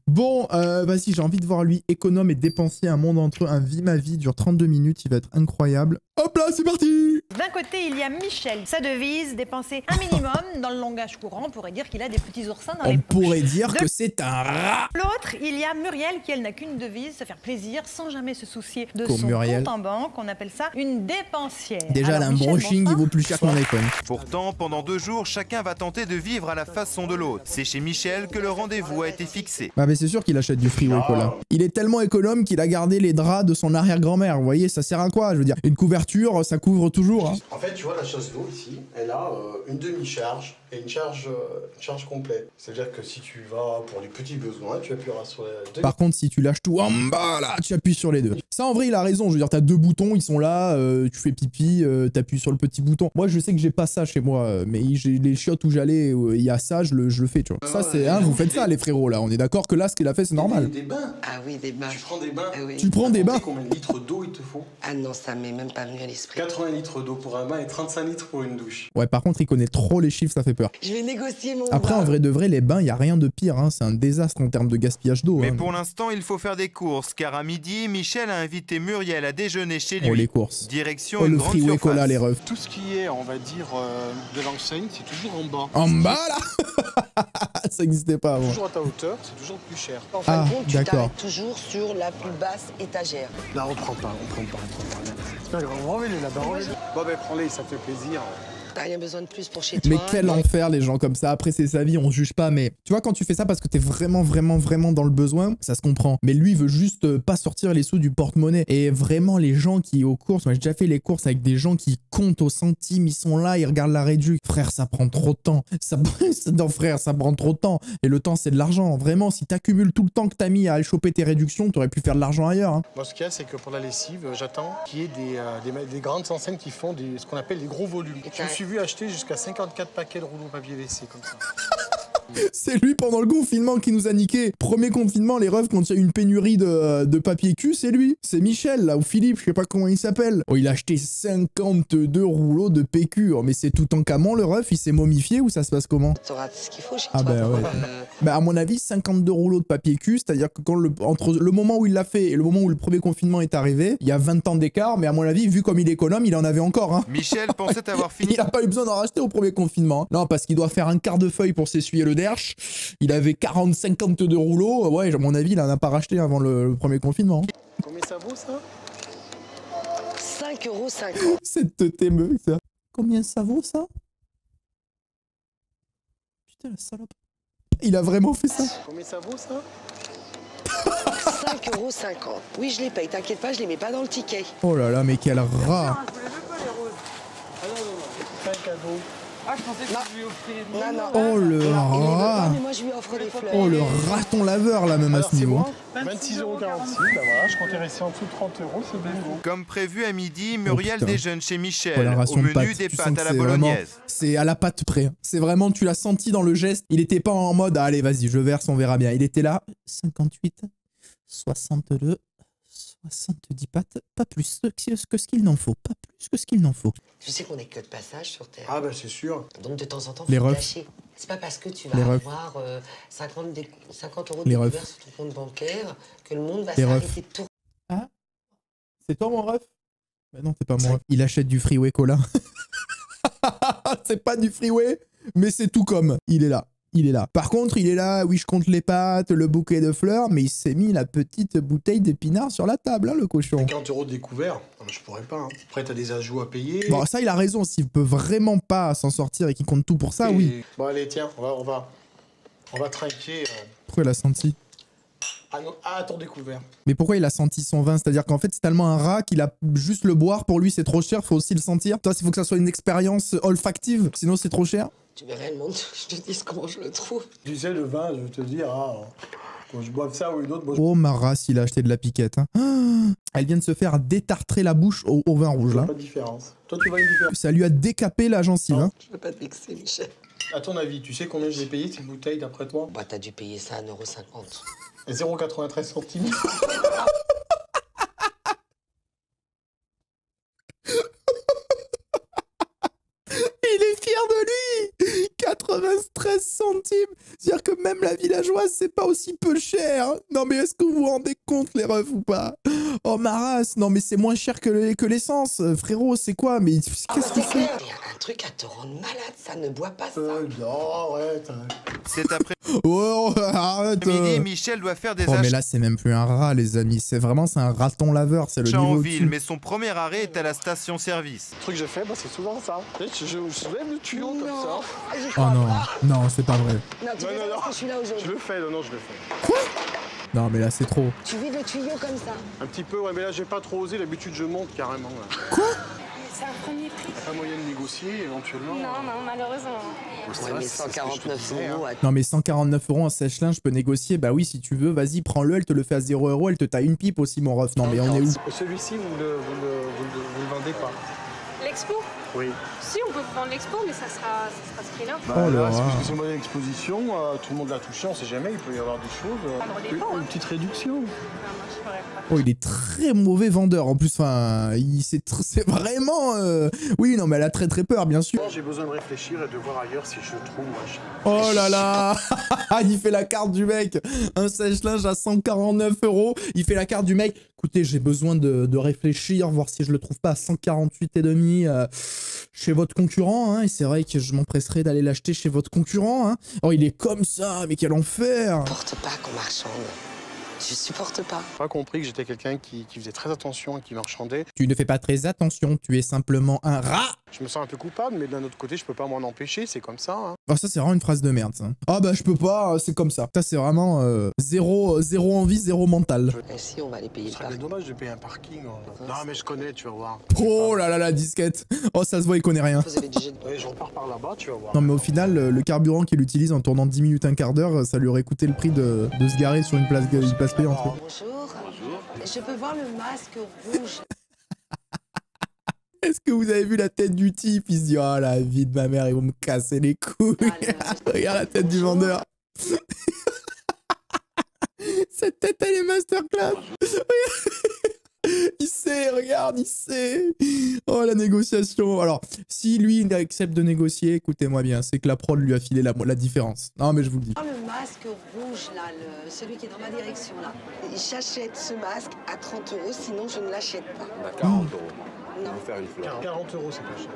Bon, vas-y, j'ai envie de voir lui économe et dépensier un monde entre eux. Un vie ma vie dure 32 minutes, il va être incroyable. Hop là, c'est parti! D'un côté, il y a Michel. Sa devise, dépenser un minimum. Dans le langage courant, on pourrait dire qu'il a des petits oursins dans les On poches. pourrait dire que c'est un rat! L'autre, il y a Muriel, qui elle n'a qu'une devise, se faire plaisir sans jamais se soucier de Comme son Muriel. compte en banque. On appelle ça une dépensière. Déjà, elle a un Michel, brushing, bonsoir. il vaut plus cher que mon iPhone. Pourtant, pendant 2 jours, chacun va tenter de vivre à la façon de l'autre. C'est chez Michel que le rendez-vous a été fixé. Bah mais c'est sûr qu'il achète du Freeway Cola. Il est tellement économe qu'il a gardé les draps de son arrière-grand-mère. Vous voyez, ça sert à quoi? Je veux dire, une couverture, ça couvre toujours. Hein. En fait, tu vois, la chasse d'eau ici, elle a une demi-charge et une charge complète. C'est-à-dire que si tu vas pour les petits besoins, tu appuieras sur les deux. Par contre, si tu lâches tout en bas, là, tu appuies sur les deux. Ça, en vrai, il a raison. Je veux dire, t'as 2 boutons, ils sont là, tu fais pipi, t'appuies sur le petit bouton. Moi, je sais que j'ai pas ça chez moi, mais j'ai les chiottes où j'allais, il y a ça, je le fais, tu vois. Ça, c'est, hein, vous faites ça, les frérots, là. On est d'accord que là, ce qu'il a fait, c'est normal. Des bains. Ah oui, des bains. Tu prends des bains. Ah oui. Tu prends des bains. Combien de litres d'eau il te faut? Ah non, ça m'est même pas venu à l'esprit. 80 litres d'eau pour un bain et 35 litres pour une douche. Ouais, par contre, il connaît trop les chiffres, ça fait peur. Je vais négocier mon Après, bras. en vrai de vrai, les bains, il y a rien de pire, hein. C'est un désastre en termes de gaspillage d'eau. Mais Hein. pour l'instant, il faut faire des courses, car à midi, Michel a invité Muriel à déjeuner chez lui. Oh, les courses. Direction Oh, une le grande Freeway surface. Cola, les refs. Tout ce qui est, on va dire, de l'enseigne, c'est toujours en bas. En bas, là. Ça existait pas avant. Toujours à ta hauteur, c'est toujours plus cher. En fin Ah, de compte, tu d'accord. t'arrêtes toujours sur la plus basse étagère. Là, on prend pas. C'est pas grave, remets-les là-bas, remets-les. Bon, ben, prends-les, ça fait plaisir. T'as rien besoin de plus pour chez toi. Mais quel enfer les gens comme ça. Après c'est sa vie, on juge pas. Mais tu vois quand tu fais ça parce que t'es vraiment dans le besoin, ça se comprend. Mais lui il veut juste pas sortir les sous du porte-monnaie. Et vraiment les gens qui aux courses, moi j'ai déjà fait les courses avec des gens qui comptent au centime, ils sont là, ils regardent la réduc. Frère ça prend trop de temps. Non frère ça prend trop de temps. Et le temps c'est de l'argent. Vraiment si t'accumules tout le temps que t'as mis à choper tes réductions, t'aurais pu faire de l'argent ailleurs. Hein. Moi, ce qu'il y a, c'est que pour la lessive, j'attends qu'il y ait des grandes enseignes qui font ce qu'on appelle des gros volumes. Je me suis vu acheter jusqu'à 54 paquets de rouleaux papier WC comme ça. C'est lui pendant le confinement qui nous a niqué. Premier confinement, les refs, quand il y a eu une pénurie de papier cul, c'est lui. C'est Michel, là, ou Philippe, je sais pas comment il s'appelle. Oh, il a acheté 52 rouleaux de PQ. Oh, mais c'est tout en camon, le ref, il s'est momifié ou ça se passe comment? T'auras ce qu'il faut chez Ah toi. bah ouais. Bah à mon avis, 52 rouleaux de papier cul, c'est-à-dire que quand entre le moment où il l'a fait et le moment où le premier confinement est arrivé, il y a 20 ans d'écart, mais à mon avis, vu comme il est économe, il en avait encore. Hein. Michel pensait avoir fini. Il a pas eu besoin d'en racheter au premier confinement. Non, parce qu'il doit faire un quart de feuille pour s'essuyer le derche. Il avait 52 rouleaux. Ouais, à mon avis, il en a pas racheté avant le premier confinement. Combien ça vaut, ça? 5,50 €. Cette t'émeut, ça. Combien ça vaut, ça? Putain, la salope. Il a vraiment fait ça. Combien ça vaut, ça? 5,50 €. Oui, je les paye, t'inquiète pas, je les mets pas dans le ticket. Oh là là, mais quel rat. Ah non, c'est un cadeau. Ah, je pensais que tu lui offrais. Non. Oh le Il les veut pas, rat. mais moi je lui offre des fleurs. Oh le raton laveur, là, même à Alors, ce c'est niveau. bon 26,46 €. Bah voilà, je comptais rester en dessous de 30 €, c'est bingo. Comme prévu à midi, Muriel putain. déjeune chez Michel. Oh, la Au ration de menu pâtes. des Tu sens pâtes que à la c'est vraiment- bolognaise. C'est à la pâte près. C'est vraiment, tu l'as senti dans le geste. Il était pas en mode, allez, vas-y, je verse, on verra bien. Il était là, 58, 62, 70 pâtes, pas plus que ce qu'il n'en faut. Pas plus que ce qu'il n'en faut. Tu sais qu'on est que de passage sur Terre. Ah bah c'est sûr. Donc de temps en temps, Les faut refs. lâcher. C'est pas parce que tu Les vas refs. avoir 50 € de Les découvert refs. sur ton compte bancaire que le monde va Les refs. s'arrêter de tourner. Ah, c'est toi mon ref? Bah non, c'est pas mon ref. Il achète du Freeway Cola. C'est pas du Freeway, mais c'est tout comme. Il est là. Il est là. Par contre, il est là, oui, je compte les pâtes, le bouquet de fleurs, mais il s'est mis la petite bouteille d'épinards sur la table, hein, le cochon. 50 € de découvert, non, mais je pourrais pas. Hein. Après, t'as des ajouts à payer. Bon, ça, il a raison. S'il peut vraiment pas s'en sortir et qu'il compte tout pour ça, Et- oui. Bon allez, tiens, on va trinquer. Pourquoi il a senti? À ton découvert. Mais pourquoi il a senti son vin? C'est-à-dire qu'en fait, c'est tellement un rat qu'il a juste le boire. Pour lui, c'est trop cher. Faut aussi le sentir. Toi, il faut que ça soit une expérience olfactive. Sinon, c'est trop cher. Tu verrais le monde, je te dis comment je le trouve. Tu sais, le vin, je vais te dire, quand je boive ça ou une autre, moi, Oh, ma race, il a acheté de la piquette. Hein. Ah, elle vient de se faire détartrer la bouche au vin rouge, je vois là. pas de différence. Toi, tu vois une différence. Ça lui a décapé la gencive. Hein. Je veux pas te vexer, Michel. À ton avis, tu sais combien j'ai payé cette bouteille d'après toi? Bah, t'as dû payer ça à 1,50 €. 0,93 centimes. Il est fier de lui. 93 centimes. C'est-à-dire que Même la villageoise, c'est pas aussi peu cher. Non mais est-ce que vous vous rendez compte les refs ou pas? Oh ma race, non mais c'est moins cher que l'essence. Frérot, c'est quoi? Mais qu'est-ce que c'est? Il y a un truc à te rendre malade, ça ne boit pas ça. Non, ouais, Cet Oh, arrête. après-midi, Michel doit faire des Oh mais achats là c'est même plus un rat les amis, c'est un raton laveur, c'est le niveau en au-dessus. ville, mais son premier arrêt est à la station-service. Le truc que j'ai fait, bah, c'est souvent ça. Je lève le tuyau comme ça. Oh non, non c'est pas vrai. Non, tu fais ça parce que je suis là aujourd'hui. Je le fais, non, je le fais. Non mais là c'est trop. Tu vides le tuyau comme ça. Un petit peu, ouais, mais là j'ai pas trop osé, d'habitude je monte carrément. Là. Quoi? C'est un premier prix. Pas moyen de négocier éventuellement. Non, malheureusement. Ouais, mais 149 €. Non mais 149 € en sèche-linge, je peux négocier. Bah oui si tu veux, vas-y prends-le, elle te le fait à 0 €, elle te taille une pipe aussi mon ref. Non mais on est où? Celui-ci vous le vendez pas? L'expo? Oui. Si, on peut prendre l'expo, mais ça sera ce prix-là. Oh là c'est là. parce que c'est une modèle d'exposition, tout le monde l'a touché, on sait jamais, il peut y avoir des choses. Une petite réduction. Oh il est très mauvais vendeur en plus, enfin c'est vraiment... Oui non mais elle a très peur bien sûr. J'ai besoin de réfléchir et de voir ailleurs si je trouve. Oh là là. Il fait la carte du mec. Un sèche-linge à 149 €. Il fait la carte du mec. Écoutez, j'ai besoin de réfléchir, voir si je le trouve pas à 148,5 chez votre concurrent. Hein, et c'est vrai que je m'empresserai d'aller l'acheter chez votre concurrent. Hein. Oh, il est comme ça, mais quel enfer. Je supporte pas qu'on marchande. Je supporte pas. J'ai pas compris que j'étais quelqu'un qui faisait très attention et qui marchandait. Tu ne fais pas très attention, tu es simplement un rat. Je me sens un peu coupable, mais d'un autre côté, je peux pas m'en empêcher, c'est comme ça. Hein. Oh, ça, c'est vraiment une phrase de merde, ça. Ah bah, je peux pas, c'est comme ça. Ça, c'est vraiment zéro envie, zéro mental. Et si, on va aller payer Ce le serait bien parking. dommage de payer un parking. Non, mais je connais, tu vas voir. Oh là là, la disquette. Oh, ça se voit, il connaît rien. Vous avez déjà... Ouais, je repars par là-bas, tu vas voir. Non, mais au final, le carburant qu'il utilise en tournant 10 minutes, un quart d'heure, ça lui aurait coûté le prix de se garer sur une place payante. Quoi. Bonjour. Je peux voir le masque rouge. Est-ce que vous avez vu la tête du type? Il se dit, oh la vie de ma mère, ils vont me casser les couilles. Regarde la tête du vendeur. Cette tête, elle est masterclass. Il sait, regarde, il sait. Oh, la négociation. Alors, si lui, il accepte de négocier, écoutez-moi bien, c'est que la prod lui a filé la différence. Non, mais je vous le dis. Le masque rouge, là, celui qui est dans ma direction, là. J'achète ce masque à 30 €, sinon je ne l'achète pas. On a 40 €. Non. On va faire une fleur. 40 €, c'est pas cher.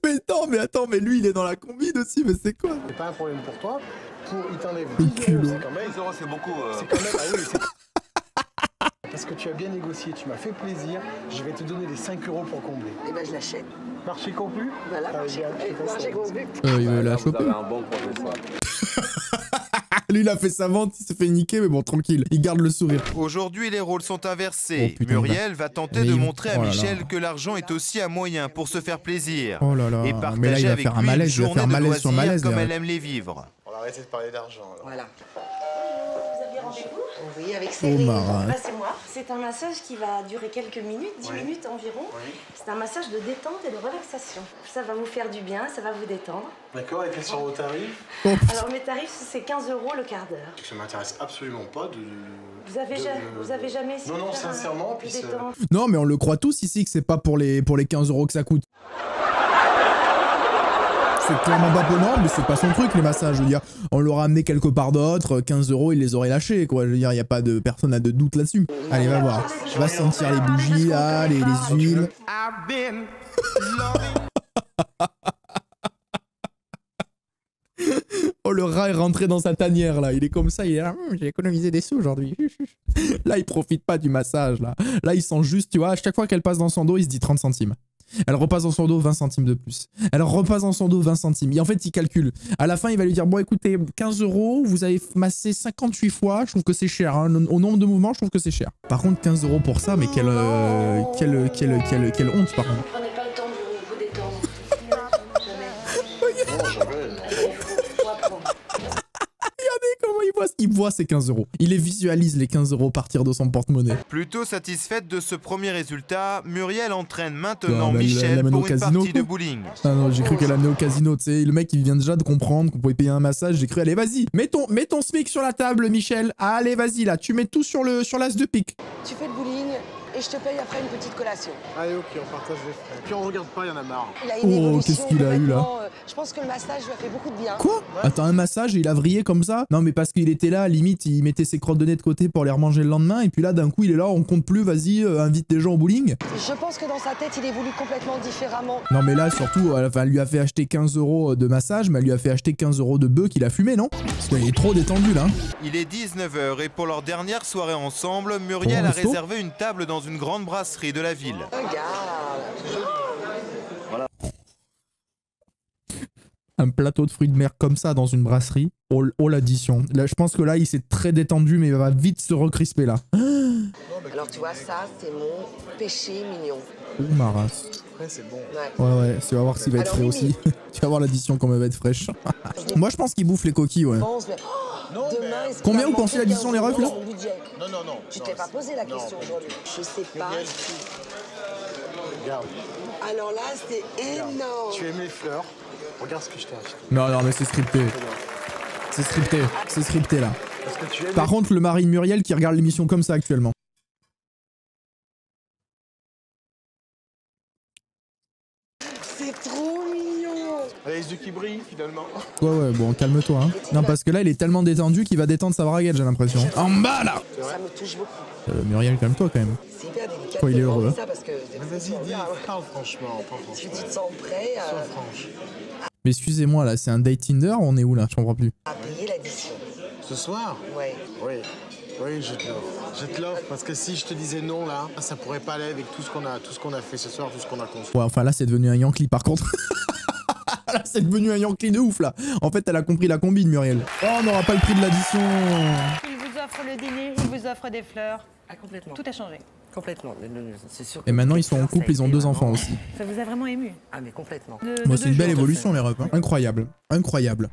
Mais non, mais attends, mais lui, il est dans la combine aussi, mais c'est quoi? C'est pas un problème pour toi. Il t'enlève Le 10 €, culot. c'est quand même... 10 € c'est beaucoup. C'est quand même... Ah oui, c'est... Parce que tu as bien négocié, tu m'as fait plaisir. Je vais te donner les 5 € pour combler. Eh ben, je l'achète. Marché conclu? Voilà, marché conclu. Il veut la Vous choper. avez un bon professeur. Lui, il a fait sa vente, il s'est fait niquer, mais bon, tranquille, il garde le sourire. Aujourd'hui, les rôles sont inversés. Oh, putain, Muriel va tenter mais de il- montrer à oh là là. Michel que l'argent est aussi un moyen pour se faire plaisir. Oh là là, Et mais là, partager il va avec faire un lui malaise, une il va faire journée de malaise sur loisirs malaise. comme là. elle aime les vivre. On va arrêter de parler d'argent. alors. Voilà. Vous aviez rendez-vous? Oui, avec Oh, Céline. Marat. C'est moi. C'est un massage qui va durer quelques minutes, 10 minutes environ. C'est un massage de détente et de relaxation. Ça va vous faire du bien, ça va vous détendre. D'accord, et quels sont vos tarifs? Alors mes tarifs, c'est 15 € le quart d'heure. Ça m'intéresse absolument pas de... Vous avez jamais essayé Non, de faire sincèrement, un peu puis de détente? Non, mais on le croit tous ici que c'est pas pour les 15 € que ça coûte. C'est clairement pas pour non, mais c'est pas son truc les massages. Je veux dire, on l'aura amené quelque part d'autre, 15 € il les aurait lâchés quoi. Je veux dire, y a pas de personne n'a de doute là-dessus. Allez, va voir. Va sentir les bougies là, les huiles. Oh, le rat est rentré dans sa tanière là. Il est comme ça, il est là. J'ai économisé des sous aujourd'hui. Là, il profite pas du massage là. Là, il sent juste, tu vois, à chaque fois qu'elle passe dans son dos, il se dit 30 centimes. Elle repasse dans son dos 20 centimes de plus. Elle repasse dans son dos 20 centimes. Et en fait, il calcule. À la fin, il va lui dire, bon, écoutez, 15 €, vous avez massé 58 fois. Je trouve que c'est cher. Hein. Au nombre de mouvements, je trouve que c'est cher. Par contre, 15 € pour ça, mais quelle honte, par contre. Prenez pas le temps de vous détendre. Jamais. Regardez comment il voit ses 15 €. Il les visualise, les 15 € partir de son porte-monnaie. Plutôt satisfaite de ce premier résultat, Muriel entraîne maintenant Non, bah, elle Michel l'amène au pour une casino, partie de quoi. bowling. Ah non, j'ai cru qu'elle amenait au casino, tu sais. Le mec, il vient déjà de comprendre qu'on pouvait payer un massage. J'ai cru, allez, vas-y, mets ton SMIC sur la table, Michel. Allez, vas-y, là, tu mets tout sur l'as de pique. Tu fais le bowling, et je te paye après une petite collation. Allez, ok, on partage les frais. Puis on regarde pas, il y en a marre. Il a une Oh, évolution qu'est-ce qu'il a eu, là? complètement, je pense que le massage lui a fait beaucoup de bien. Quoi? Attends, un massage et il a vrillé comme ça? Non mais parce qu'il était là, limite il mettait ses crottes de nez de côté pour les remanger le lendemain et puis là d'un coup il est là, on compte plus, vas-y, invite des gens au bowling. Je pense que dans sa tête, il évolue complètement différemment. Non mais là surtout, enfin, elle lui a fait acheter 15 € de massage, mais elle lui a fait acheter 15 € de bœuf qu'il a fumé, non? Parce qu'il est trop détendu là. Il est 19 h et pour leur dernière soirée ensemble, Muriel a resto réservé une table dans une grande brasserie de la ville. Regarde. Un plateau de fruits de mer comme ça dans une brasserie. Oh, oh l'addition. Là je pense que là il s'est très détendu mais il va vite se recrisper là. Alors tu vois, ça, c'est mon péché mignon. Oh ma race. Après, c'est bon. Ouais, tu vas voir s'il va être Alors, frais Mimi. aussi. Tu vas voir l'addition comme elle va être fraîche. Moi je pense qu'il bouffe les coquilles, ouais. Pense, mais... Oh, demain, est-ce qu'il Combien va vous pensez manquer l'addition, les 15 refs, là? dans mon budget? Non, non, non. Tu t'es pas posé la question aujourd'hui. Je sais pas. Muriel, regarde. Alors là, c'est énorme. Tu aimes les fleurs? Regarde ce que je t'ai acheté. Non mais c'est scripté. C'est scripté. C'est scripté là. Parce que tu aimes Par contre le mari de Muriel qui regarde l'émission comme ça actuellement. C'est trop mignon. Elle a les yeux qui brillent, finalement. Ouais bon calme-toi hein. Non parce que là il est tellement détendu qu'il va détendre sa braguette j'ai l'impression. En bas là. Ça me touche beaucoup. Muriel calme-toi quand même. C'est hyper délicat. Oh, il est de heureux, demander hein. ça parce que Mais vas-y, dis, parle franchement, parle Si franchement. tu te sens prêt Sois franche. Mais excusez-moi là, c'est un date Tinder ou on est où là? Je comprends plus. à payer l'addition. Ce soir? Ouais. Oui. Oui, je te l'offre. Je te l'offre parce que si je te disais non là, ça pourrait pas aller avec tout ce qu'on a fait ce soir, tout ce qu'on a construit. Ouais enfin là c'est devenu un Yankee par contre. Là c'est devenu un Yankee de ouf là. En fait elle a compris la combine Muriel. Oh on n'aura pas le prix de l'addition. Il vous offre le dîner, il vous offre des fleurs. Ah, complètement. Tout a changé. Complètement. C'est sûr. Et maintenant ils sont en couple, ils ont 2 enfants aussi. Ça vous a vraiment ému. Ah, mais complètement. De Moi c'est une belle jours. évolution les refs. Hein. Incroyable. Incroyable.